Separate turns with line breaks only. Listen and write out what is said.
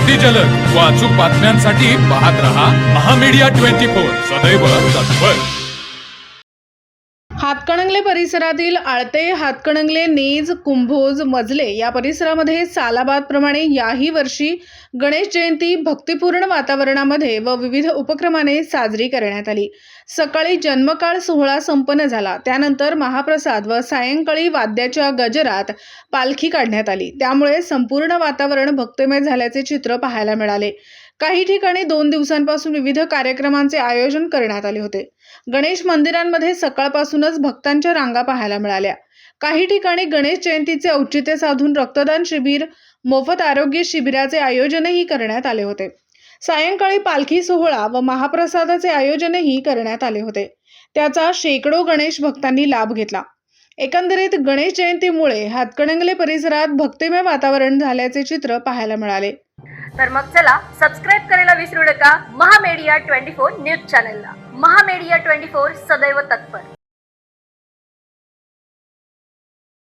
अति जलद व अचूक बातम्यांसाठी पाहत रहा महामीडिया 24 सदैव तत्पर।
हातकणंगले परिसरातील आळते, हातकणंगले, नेज, कुंभोज, मजले या परिसरामध्ये सालाबादप्रमाणे याही वर्षी गणेश जयंती भक्तिपूर्ण वातावरणामध्ये व विविध उपक्रमाने साजरी करण्यात आली। सकाळी जन्मकाळ सोहळा संपन्न झाला, त्यानंतर महाप्रसाद व सायंकाळी वाद्याच्या गजरात पालखी काढण्यात आली। त्यामुळे संपूर्ण वातावरण भक्तिमय झाल्याचे चित्र पाहायला मिळाले। काही ठिकाणी 2 दिवसांपासून विविध कार्यक्रमांचे आयोजन करण्यात आले होते। गणेश मंदिरांमध्ये सकाळपासूनच भक्तांच्या रांगा पाहायला मिळाल्या। काही ठिकाणी गणेश जयंतीचे औचित्य साधून रक्तदान शिबिर, मोफत आरोग्य शिबिराचे आयोजनही करण्यात आले होते। सायंकाळी पालखी सोहळा व महाप्रसादाचे आयोजनही करण्यात आले होते। त्याचा शेकडो गणेश भक्तांनी लाभ घेतला। एकंदरीत गणेश जयंतीमुळे हातकणंगले परिसरात भक्तिमय वातावरण झाल्याचे चित्र पाहायला मिळाले।
तर मग चला सबस्क्राईब करायला विसरू नका महामीडिया 24 न्यूज चॅनलला। महामीडिया 24 सदैव तत्पर।